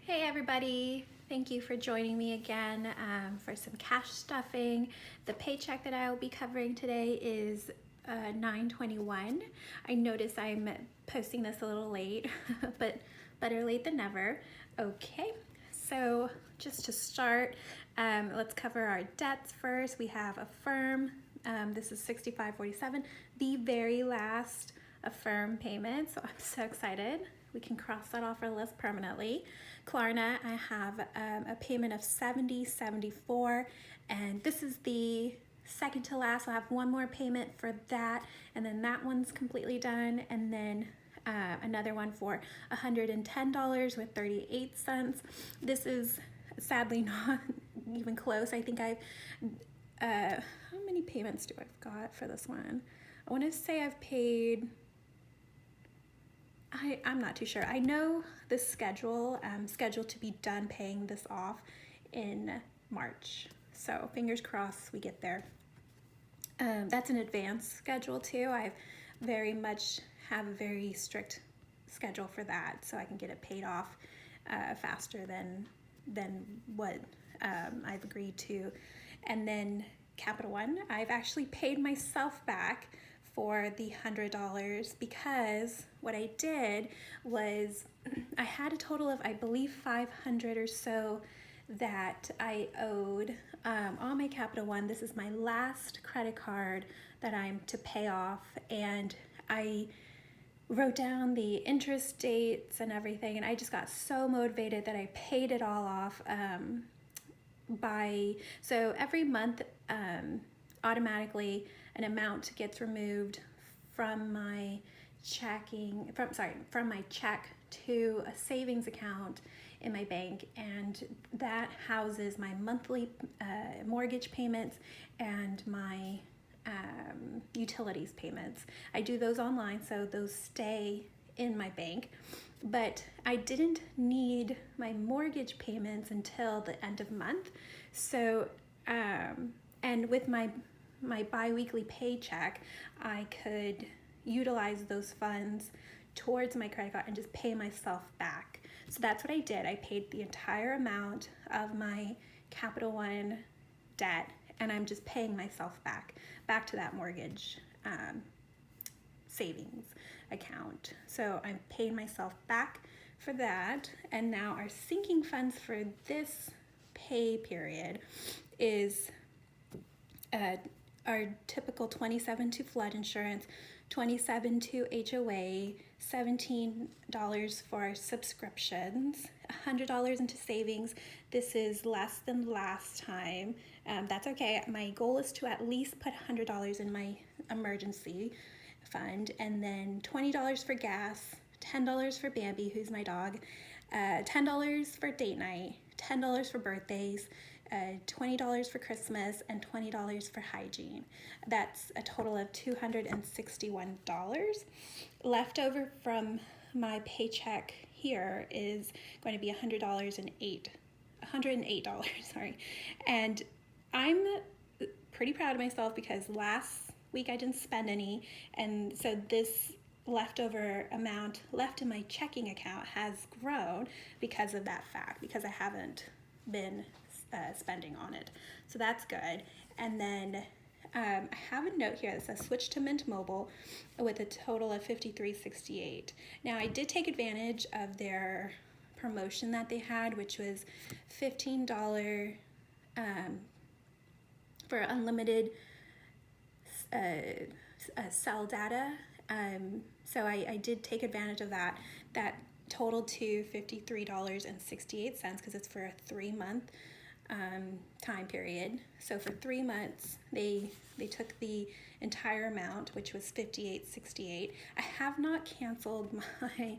Hey everybody, thank you for joining me again for some cash stuffing. The paycheck that I will be covering today is 9/21. I notice I'm posting this a little late, but better late than never. Okay, so just to start, let's cover our debts first. We have Affirm. This is $65.47, the very last Affirm payment, so I'm so excited. We can cross that off our list permanently. Klarna, I have a payment of $70.74, and this is the second to last. I'll have one more payment for that, and then that one's completely done, and then another one for $110.38. This is sadly not even close. I think I've, how many payments do I've got for this one? I want to say I've paid, I'm not too sure. I know the schedule, scheduled to be done paying this off in March. So fingers crossed we get there. That's an advanced schedule too. I very much have a very strict schedule for that, so I can get it paid off faster than what I've agreed to. And then Capital One, I've actually paid myself back for the $100 because what I did was I had a total of, I believe, 500 or so that I owed on my Capital One. This is my last credit card that I'm to pay off, and I wrote down the interest dates and everything, and I just got so motivated that I paid it all off so every month automatically an amount gets removed from my from my check to a savings account in my bank, and that houses my monthly mortgage payments and my utilities payments. I do those online, so those stay in my bank, but I didn't need my mortgage payments until the end of month. So and with my bi-weekly paycheck, I could utilize those funds towards my credit card and just pay myself back. So that's what I did. I paid the entire amount of my Capital One debt, and I'm just paying myself back to that mortgage savings account. So I'm paying myself back for that, and now our sinking funds for this pay period is our typical $27 to flood insurance, $27 to HOA, $17 for our subscriptions, $100 into savings. This is less than last time. That's okay. My goal is to at least put $100 in my emergency fund, and then $20 for gas, $10 for Bambi, who's my dog, $10 for date night, $10 for birthdays, $20 for Christmas, and $20 for hygiene. That's a total of $261. Leftover from my paycheck here is going to be $108, sorry. And I'm pretty proud of myself because last week I didn't spend any, and so this leftover amount left in my checking account has grown because of that fact, because I haven't been spending on it. So that's good. And then I have a note here that says switch to Mint Mobile with a total of $53.68. Now I did take advantage of their promotion that they had, which was $15 for unlimited cell data. So I did take advantage of that. That totaled to $53.68 because it's for a 3-month time period. So for 3 months, they took the entire amount, which was $58.68. I have not canceled my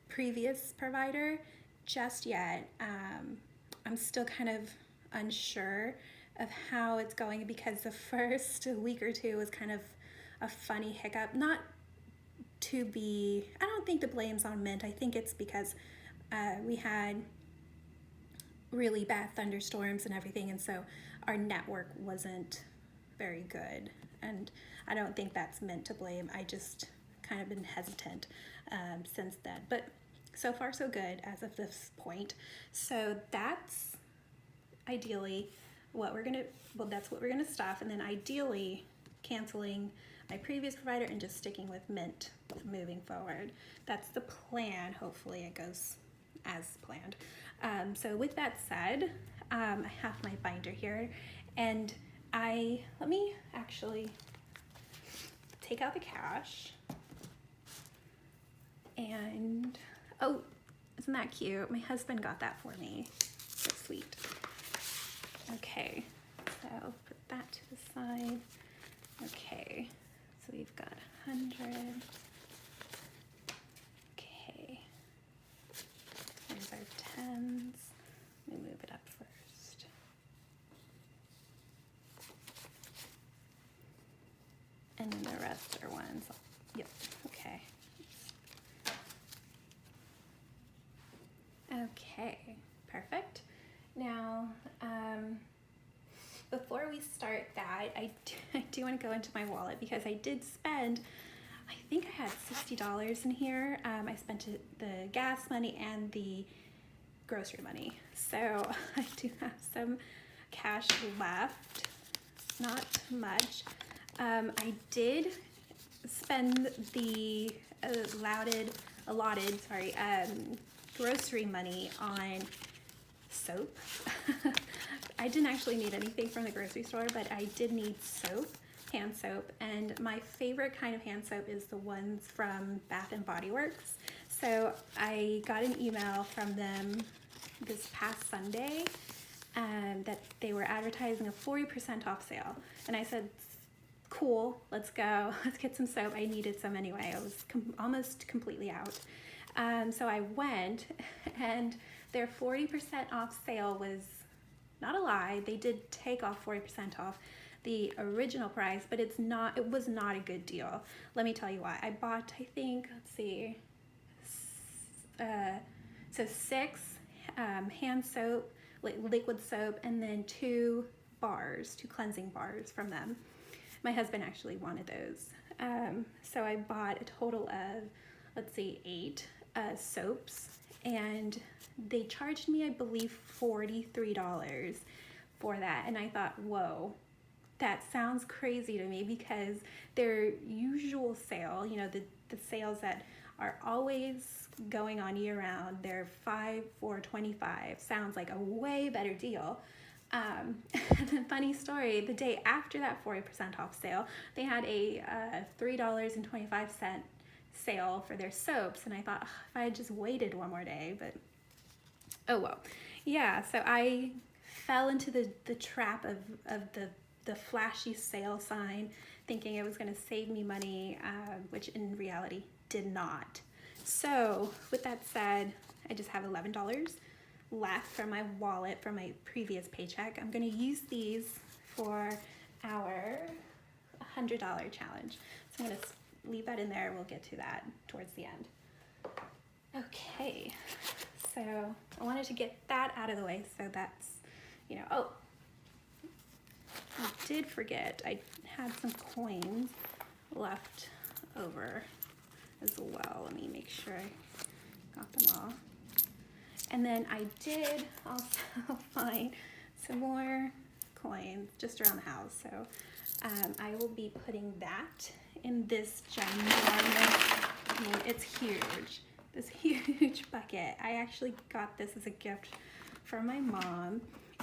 previous provider just yet. I'm still kind of unsure of how it's going because the first week or two was kind of a funny hiccup. I don't think the blame's on Mint. I think it's because we had really bad thunderstorms and everything, and so our network wasn't very good. And I don't think that's Mint to blame. I just kind of been hesitant since then. But So far so good as of this point. So that's ideally what we're gonna, well, that's what we're gonna stuff, and then ideally canceling my previous provider and just sticking with Mint moving forward. That's the plan. Hopefully it goes as planned. So with that said, I have my binder here, and let me actually take out the cash. And oh, isn't that cute? My husband got that for me. So sweet. Okay, so put that to the side. Okay, so we've got 100. Okay, there's our tens. Let me move it up first. And then the rest are ones. Yep, okay. Okay, perfect. Now, before we start that, I do want to go into my wallet because I did spend, I think I had $60 in here. I spent the gas money and the grocery money. So I do have some cash left, not much. I did spend the allotted grocery money on soap. I didn't actually need anything from the grocery store, but I did need soap, hand soap, and my favorite kind of hand soap is the ones from Bath and Body Works. So I got an email from them this past Sunday that they were advertising a 40% off sale, and I said, cool, let's go, let's get some soap. I needed some anyway. I was almost completely out. So I went, and their 40% off sale was not a lie. They did take off 40% off the original price, but it was not a good deal. Let me tell you why. I bought, I think, let's see, so 6 hand soap, liquid soap, and then 2 cleansing bars from them. My husband actually wanted those. So I bought a total of, let's see, 8 soaps, and they charged me, I believe, $43 for that. And I thought, whoa, that sounds crazy to me, because their usual sale, you know, the sales that are always going on year round, they're 5 for $25, sounds like a way better deal. And then, funny story, the day after that 40% off sale, they had a $3.25 sale for their soaps, and I thought, if I had just waited one more day, but oh well. Yeah, so I fell into the trap of the flashy sale sign, thinking it was going to save me money, which in reality did not. So with that said, I just have $11 left from my wallet from my previous paycheck. I'm going to use these for our $100 challenge. So I'm going to leave that in there. We'll get to that towards the end. Okay, so I wanted to get that out of the way, so that's, you know, oh, I did forget, I had some coins left over as well. Let me make sure I got them all. And then I did also find some more coins just around the house, so I will be putting that in this ginormous, I mean, it's huge, this huge bucket. I actually got this as a gift from my mom.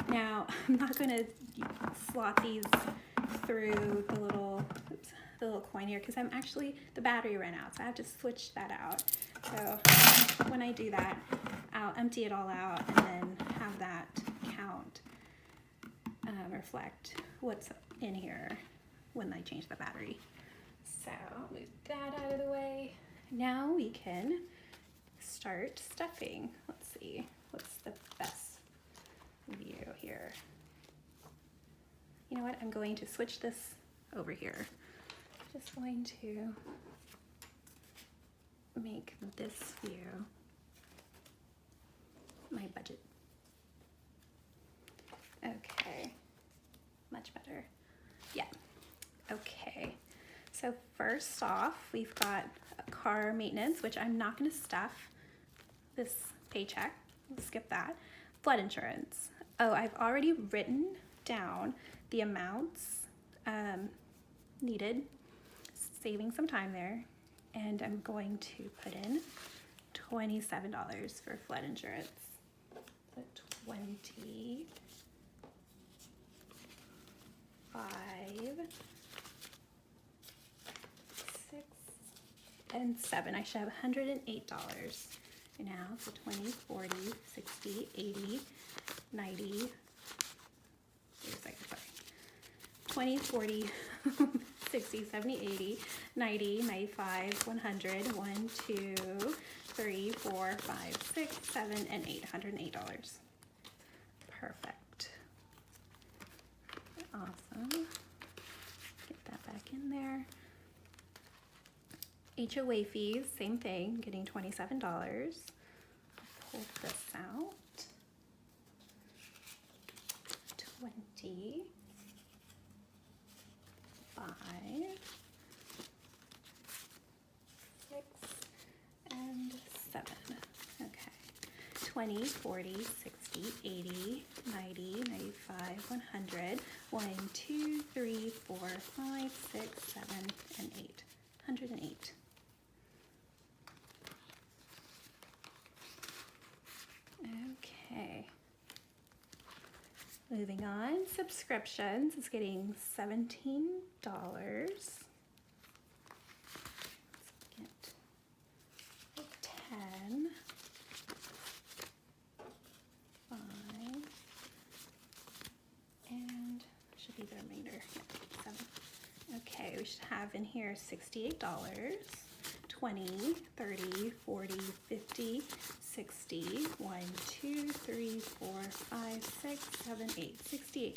Now, I'm not going to slot these through the little coin here, because the battery ran out, so I have to switch that out. So when I do that, I'll empty it all out and then have that count, reflect what's in here when I change the battery. So I'll move that out of the way. Now we can start stuffing. Let's see, what's the best view here? You know what, I'm going to switch this over here. Just going to make this view my budget. Okay, much better. Yeah, okay. So first off, we've got car maintenance, which I'm not going to stuff. this paycheck. We'll skip that. Flood insurance. Oh, I've already written down the amounts needed, saving some time there, and I'm going to put in $27 for flood insurance. So 25, 6, and 7. I should have $108 now. So 20, 40, 60, 80, 90. Wait a second, sorry. 20, 40, 60, 70, 80, 90, 95, 100, 1, 2, 3, 4, 5, 6, 7, and 8. $108. Perfect. Awesome. Get that back in there. HOA fees, same thing, getting $27. Pull this out. 20. 5, 6, and 7. Okay. 20, 40, 60, 80, 90, 95, 100, 1, 2, 3, 4, 5, 6, 7, and 8. 108. Okay. Moving on, subscriptions is getting $17. Let's get 10, 5, and should be the remainder. Yeah, 7. Okay, we should have in here $68, 20, 30, 40, 50, 60, 1, 2, 3, 4, 5, 6, 7, 8, $68.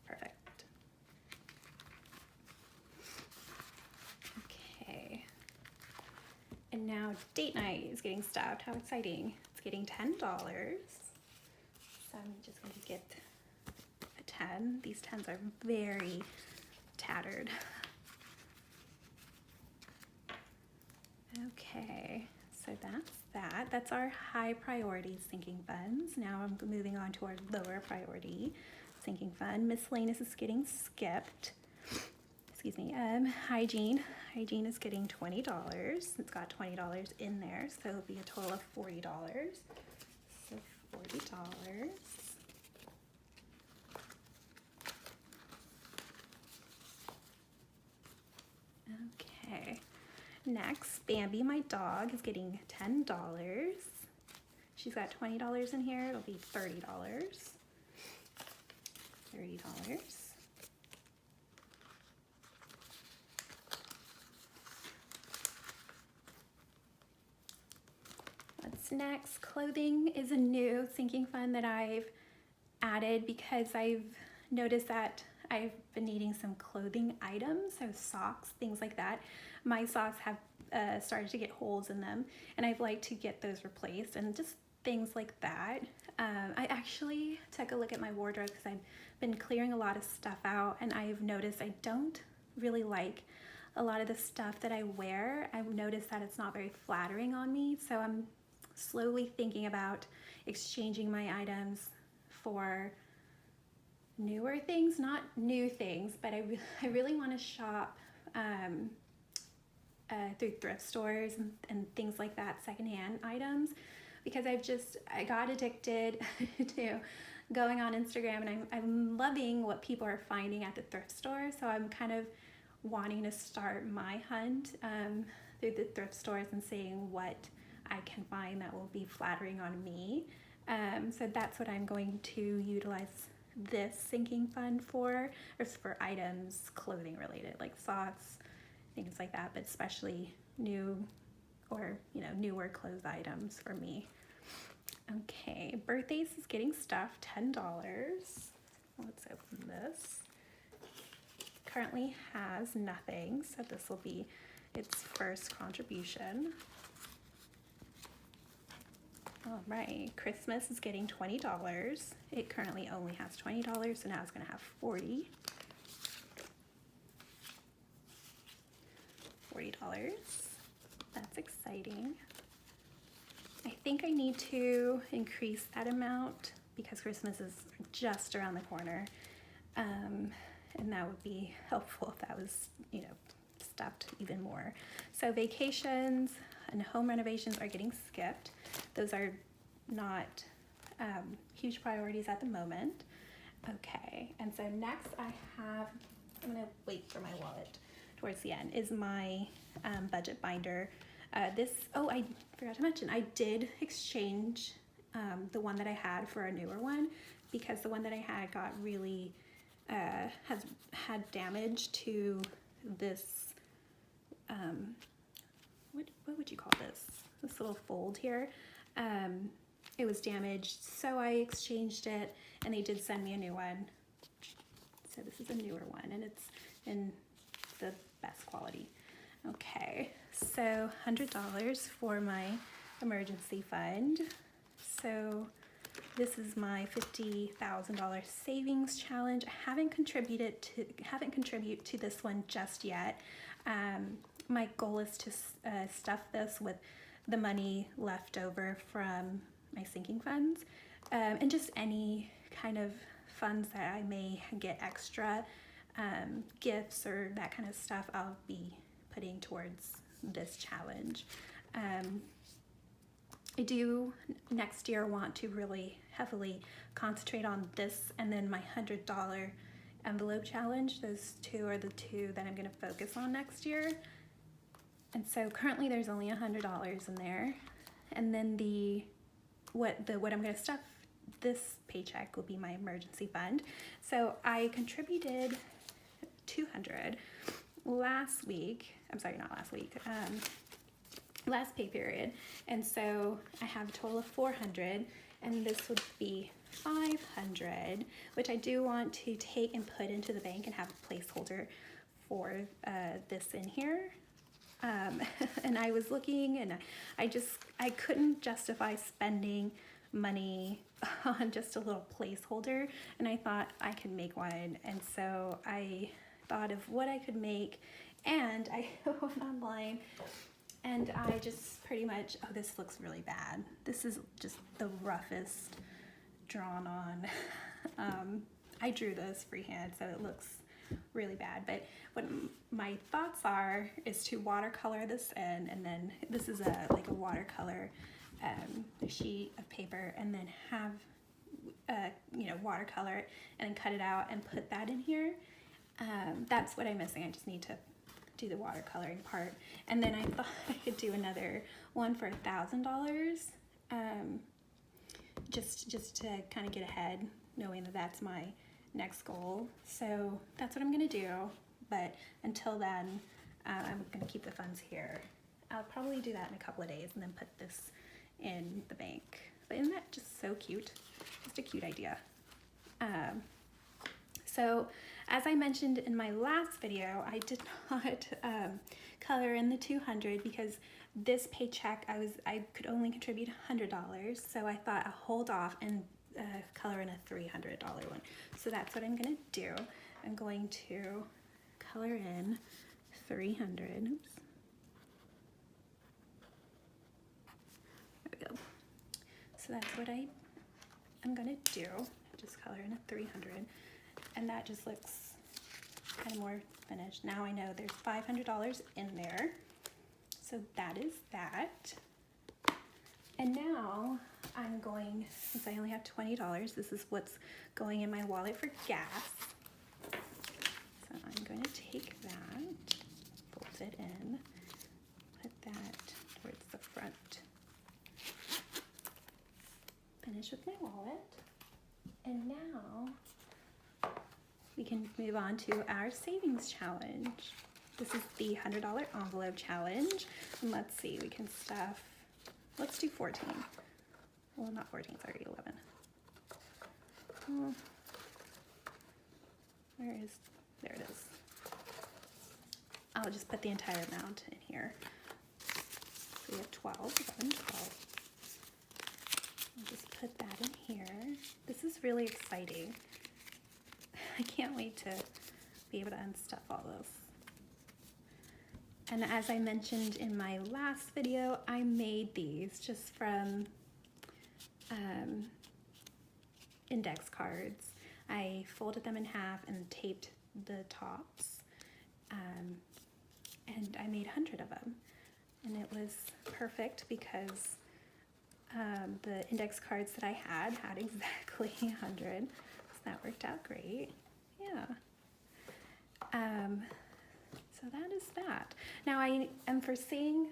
Perfect. Okay. And now date night is getting stuffed. How exciting. It's getting $10. So I'm just going to get a 10. These 10s are very tattered. Okay, so that's that. That's our high priority sinking funds. Now I'm moving on to our lower priority sinking fund. Miscellaneous is getting skipped. Excuse me. Hygiene is getting $20. It's got $20 in there, so it'll be a total of $40. So $40. Okay. Next, Bambi, my dog, is getting $10. She's got $20 in here. It'll be $30. $30. What's next? Clothing is a new sinking fund that I've added because I've noticed that I've been needing some clothing items, so socks, things like that. My socks have started to get holes in them, and I'd like to get those replaced and just things like that. I actually took a look at my wardrobe because I've been clearing a lot of stuff out, and I've noticed I don't really like a lot of the stuff that I wear. I've noticed that it's not very flattering on me, so I'm slowly thinking about exchanging my items for newer things, not new things, but I really want to shop through thrift stores and things like that, secondhand items, because I got addicted to going on Instagram, and I'm loving what people are finding at the thrift store. So I'm kind of wanting to start my hunt through the thrift stores and seeing what I can find that will be flattering on me. So that's what I'm going to utilize this sinking fund for, or for items clothing related, like socks, things like that, but especially new or newer clothes items for me. Okay, birthdays is getting stuffed, $10. Let's open this. Currently has nothing, so this will be its first contribution. All right, Christmas is getting $20. It currently only has $20, so now it's gonna have $40. $40. That's exciting. I think I need to increase that amount because Christmas is just around the corner. And that would be helpful if that was, you know, stuffed even more. So vacations and home renovations are getting skipped. Those are not huge priorities at the moment. Okay, and so next I have, I'm gonna wait for my wallet towards the end, is my budget binder. I forgot to mention, I did exchange the one that I had for a newer one because the one that I had got really, has had damage to this, what would you call this? This little fold here. It was damaged, so I exchanged it and they did send me a new one. So this is a newer one and it's in the best quality. Okay, so $100 for my emergency fund. So this is my $50,000 savings challenge. I haven't contributed to this one just yet. My goal is to stuff this with the money left over from my sinking funds, and just any kind of funds that I may get extra, gifts or that kind of stuff I'll be putting towards this challenge. I do next year want to really heavily concentrate on this and then my $100 envelope challenge. Those two are the two that I'm going to focus on next year. And so currently there's only $100 in there. And then what I'm going to stuff this paycheck will be my emergency fund. So I contributed $200 last week. I'm sorry, not last week. Last pay period. And so I have a total of $400, and this would be $500, which I do want to take and put into the bank and have a placeholder for this in here. And I was looking and I couldn't justify spending money on just a little placeholder, and I thought I could make one. And so I thought of what I could make, and I went online and I just pretty much, oh, this looks really bad. This is just the roughest drawn on. I drew this freehand, so it looks really bad, but what my thoughts are is to watercolor this in, and then this is like a watercolor sheet of paper, and then have watercolor it and then cut it out and put that in here. That's what I'm missing. I just need to do the watercoloring part, and then I thought I could do another one for $1,000, just to kind of get ahead, knowing that that's my next goal. So that's what I'm gonna do, but until then, I'm gonna keep the funds here. I'll probably do that in a couple of days and then put this in the bank. But isn't that just so cute? Just a cute idea. So as I mentioned in my last video, I did not color in the $200 because this paycheck I could only contribute $100, so I thought I'll hold off and color in a $300 one. So that's what I'm gonna do. I'm going to color in 300. Oops. There we go. So that's what I'm gonna do. Just color in a 300, and that just looks kind of more finished. Now I know there's $500 in there, so that is that. And now I'm going, since I only have $20, this is what's going in my wallet for gas. So I'm going to take that, fold it in, put that towards the front. Finish with my wallet. And now we can move on to our savings challenge. This is the $100 envelope challenge. And let's see, we can stuff, let's do 14. Well, not 14, sorry, 11. There it is. I'll just put the entire amount in here. So we have 12, 11, 12. I'll just put that in here. This is really exciting. I can't wait to be able to unstuff all this. And as I mentioned in my last video, I made these just from index cards. I folded them in half and taped the tops, and I made 100 of them. And it was perfect because the index cards that I had exactly 100, so that worked out great. Yeah. So that is that. Now I am foreseeing,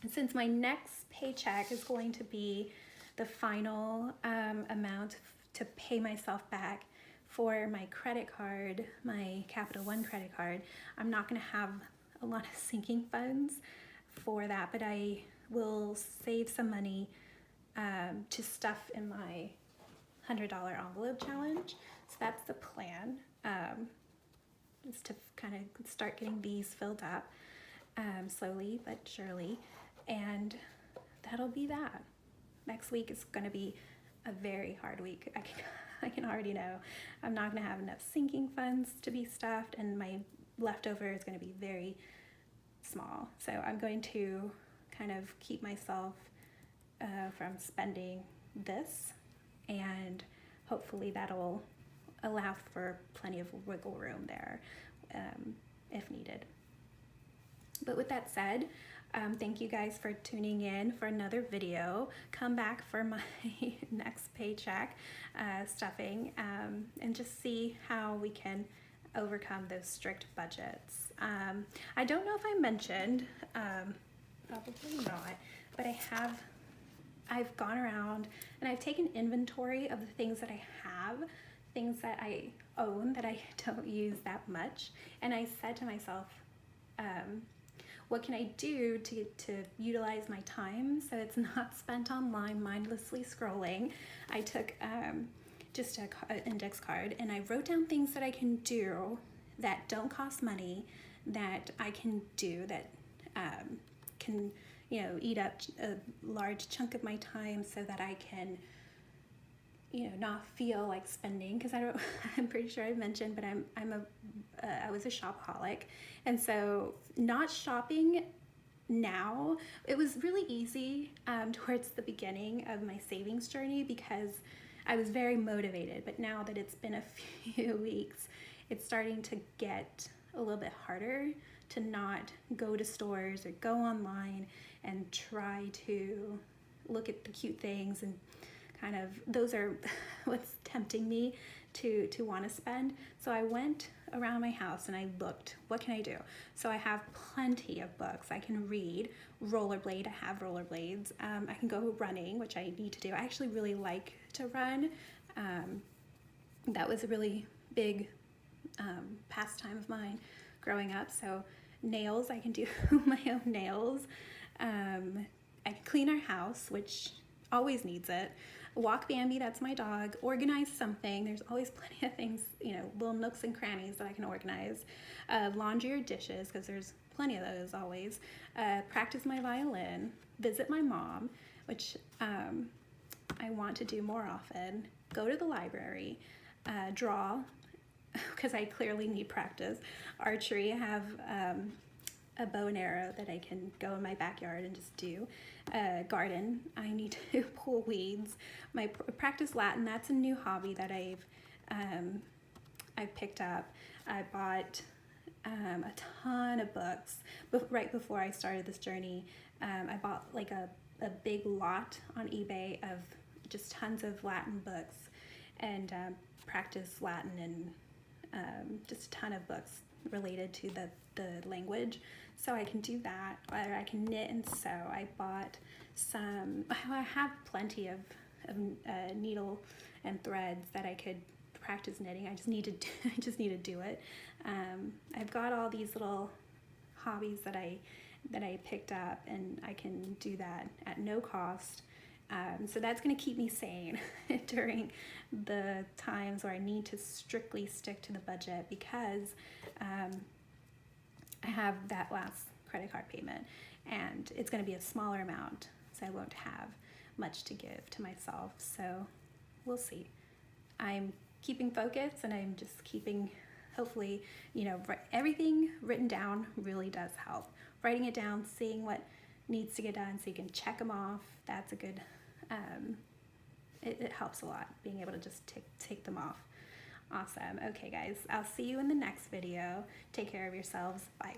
since my next paycheck is going to be the final amount to pay myself back for my credit card, my Capital One credit card, I'm not going to have a lot of sinking funds for that, but I will save some money to stuff in my $100 envelope challenge. So that's the plan, is to kind of start getting these filled up slowly but surely, and that'll be that. Next week is going to be a very hard week. I can already know I'm not going to have enough sinking funds to be stuffed, and my leftover is going to be very small. So I'm going to kind of keep myself from spending this, and hopefully that'll allow for plenty of wiggle room there if needed. But with that said, thank you guys for tuning in for another video. Come back for my next paycheck stuffing, and just see how we can overcome those strict budgets. I don't know if I mentioned, probably not, but I've gone around and I've taken inventory of the things that I have, things that I own that I don't use that much, and I said to myself, what can I do to utilize my time so it's not spent online mindlessly scrolling? I took just an index card and I wrote down things that I can do that don't cost money, that I can do that can, you know, eat up a large chunk of my time so that I can, you know, not feel like spending, because I'm pretty sure I've mentioned, but I was a shopaholic, and so not shopping now, it was really easy towards the beginning of my savings journey because I was very motivated, but now that it's been a few weeks, it's starting to get a little bit harder to not go to stores or go online and try to look at the cute things, and kind of those are what's tempting me to want to spend. So I went around my house and I looked, what can I do? So I have plenty of books I can read, rollerblade, I have rollerblades, I can go running, which I need to do. I actually really like to run. That was a really big pastime of mine growing up. So nails, I can do my own nails. I can clean our house, which always needs it. Walk Bambi, that's my dog. Organize something. There's always plenty of things, you know, little nooks and crannies that I can organize. Laundry or dishes, because there's plenty of those always. Practice my violin. Visit my mom, which I want to do more often. Go to the library. Draw, because I clearly need practice. Archery, I have a bow and arrow that I can go in my backyard and just do. Garden, I need to pull weeds. My practice Latin, that's a new hobby that I've picked up. I bought a ton of books right before I started this journey. I bought like a big lot on eBay of just tons of Latin books, and practice Latin, and just a ton of books related to the language, so I can do that, or I can knit and sew. I bought some, I have plenty of needle and threads that I could practice knitting. I just need to do it. I've got all these little hobbies that I picked up, and I can do that at no cost. So that's going to keep me sane during the times where I need to strictly stick to the budget, because I have that last credit card payment, and it's going to be a smaller amount, so I won't have much to give to myself. So we'll see. I'm keeping focus, and I'm just keeping hopefully, you know, everything written down really does help. Writing it down, seeing what needs to get done so you can check them off, that's a good, it helps a lot, being able to just take them off. Awesome. Okay, guys, I'll see you in the next video. Take care of yourselves. Bye.